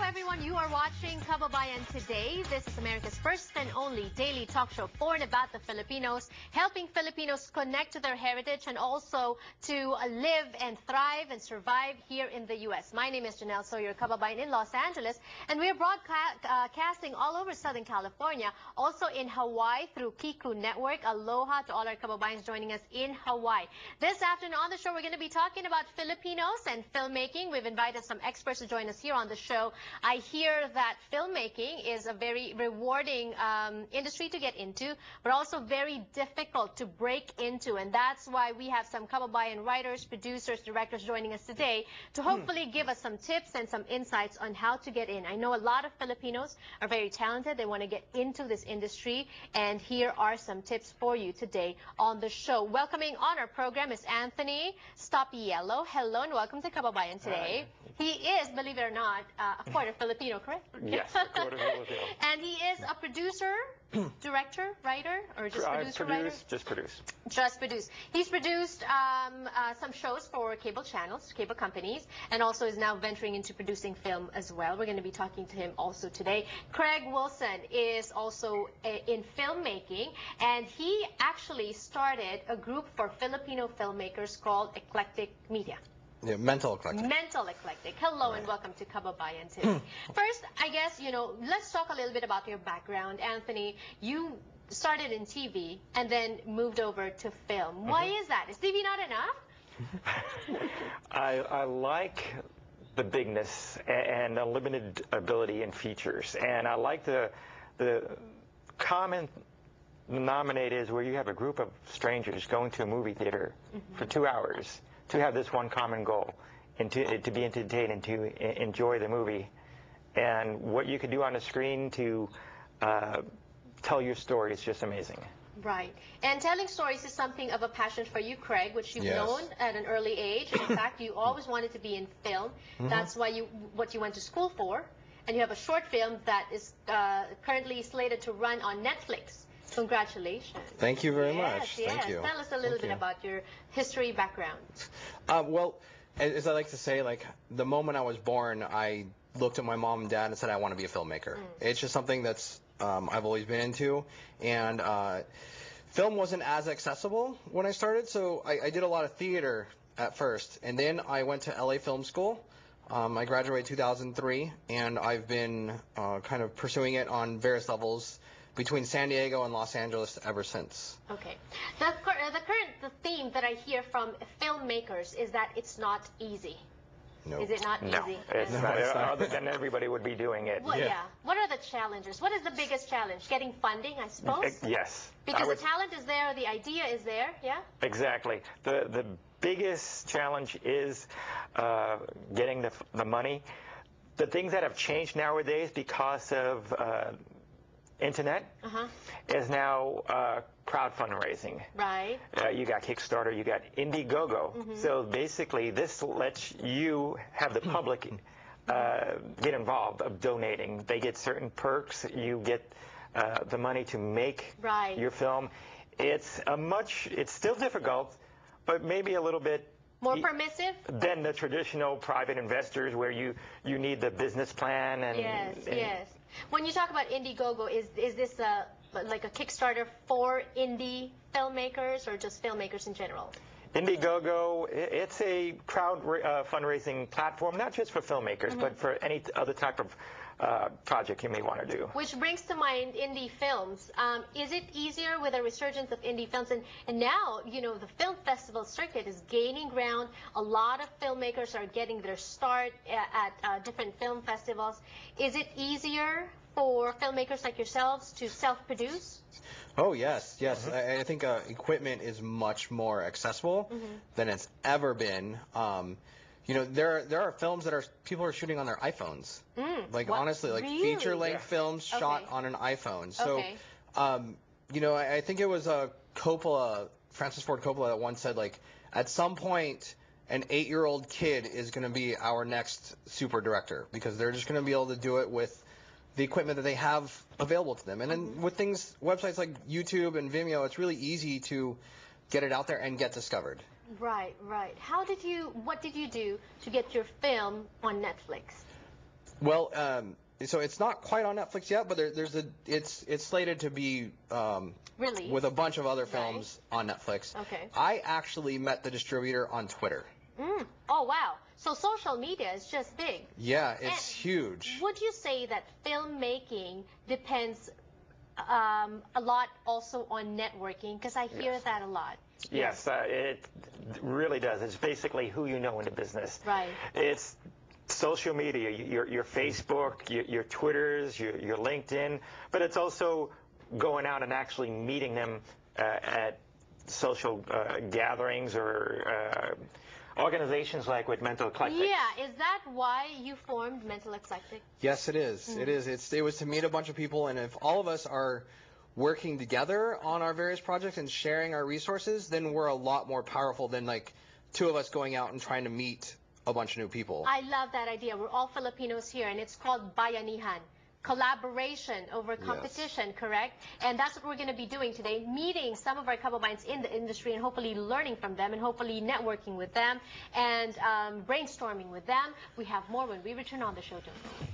everyone. You are watching Kababayan today. This is America's first and only daily talk show born about the Filipinos, helping Filipinos connect to their heritage and also to live and thrive and survive here in the U.S. My name is Janelle Sawyer, Kababayan in Los Angeles, and we are broadcasting all over Southern California, also in Hawaii through Kiku Network. Aloha to all our Kababayans joining us in Hawaii. This afternoon on the show, we're going to be talking about Filipinos and filmmaking. We've invited some experts to join us here on the show. I hear that filmmaking is a very rewarding industry to get into, but also very difficult to break into. And that's why we have some Kababayan writers, producers, directors joining us today to hopefully give us some tips and some insights on how to get in. I know a lot of Filipinos are very talented. They want to get into this industry. And here are some tips for you today on the show. Welcoming on our program is Anthony Stopiello. Hello and welcome to Kababayan today. Hi. He is, believe it or not, a quarter Filipino, correct? Yes, a quarter Filipino. And he is a producer, director, writer, or just producer, writer? Just produce. Just produce. He's produced some shows for cable channels, cable companies, and also is now venturing into producing film as well. We're going to be talking to him also today. Craig Wilson is also in filmmaking, and he actually started a group for Filipino filmmakers called Eclectic Media. Yeah, Mental Eclectic. Mental Eclectic. Hello and welcome to Kababayan today. First, I guess, let's talk a little bit about your background. Anthony, you started in TV and then moved over to film. Why is that? Is TV not enough? I like the bigness and unlimited ability and features. And I like the common denominator is where you have a group of strangers going to a movie theater for 2 hours to have this one common goal, and to be entertained and to enjoy the movie. And what you can do on the screen to tell your story is just amazing. Right. And telling stories is something of a passion for you, Craig, which you've known at an early age. In fact, you always wanted to be in film. That's why what you went to school for. And you have a short film that is currently slated to run on Netflix. Congratulations. Thank you very much. Yes. Thank you. Tell us a little bit about your history background. Well, as I like to say, like the moment I was born, I looked at my mom and dad and said, I want to be a filmmaker. It's just something that's I've always been into. And film wasn't as accessible when I started, so I did a lot of theater at first. And then I went to LA Film School. I graduated 2003, and I've been kind of pursuing it on various levels between San Diego and Los Angeles ever since. Okay. The theme that I hear from filmmakers is that it's not easy. No. Is it not easy? No, it's not. Other than everybody would be doing it. Well, yeah. What are the challenges? What is the biggest challenge? Getting funding, I suppose? Yes. Because the talent is there, the idea is there, yeah? Exactly. The biggest challenge is getting the money. The things that have changed nowadays because of internet is now crowd fundraising. Right. You got Kickstarter, you got Indiegogo. So basically this lets you have the public get involved of donating. They get certain perks. You get the money to make your film. It's still difficult, but maybe a little bit more permissive than the traditional private investors where you need the business plan and yes. When you talk about Indiegogo, is this like a Kickstarter for indie filmmakers or just filmmakers in general? Indiegogo, it's a crowd fundraising platform, not just for filmmakers, but for any other type of project you may want to do. Which brings to mind indie films. Is it easier with a resurgence of indie films? And now, the film festival circuit is gaining ground. A lot of filmmakers are getting their start at different film festivals. Is it easier for filmmakers like yourselves to self-produce? Oh, yes. I think equipment is much more accessible than it's ever been. There are films that people are shooting on their iPhones. Honestly, like feature-length films shot on an iPhone. So, I think it was Francis Ford Coppola that once said, like, at some point, an 8-year-old kid is going to be our next super director because they're just going to be able to do it with the equipment that they have available to them. And then with websites like YouTube and Vimeo, it's really easy to get it out there and get discovered. Right. What did you do to get your film on Netflix? Well, so it's not quite on Netflix yet, but it's slated to be Really? with a bunch of other films on Netflix. Okay. I actually met the distributor on Twitter. Oh, wow. So social media is just big. Yeah, it's huge. Would you say that filmmaking depends a lot also on networking? Because I hear that a lot. Yes, it really does. It's basically who you know in the business. Right. It's social media, your Facebook, your Twitters, your LinkedIn, but it's also going out and actually meeting them at social gatherings or organizations like with Mental Eclectics. Yeah, is that why you formed Mental Eclectic? Yes, it is. It is. It was to meet a bunch of people, and if all of us are working together on our various projects and sharing our resources, then we're a lot more powerful than like two of us going out and trying to meet a bunch of new people. I love that idea. We're all Filipinos here, and it's called bayanihan. Collaboration over competition, correct? And that's what we're going to be doing today, meeting some of our kababayans in the industry and hopefully learning from them and hopefully networking with them and brainstorming with them. We have more when we return on the show. Don't go away.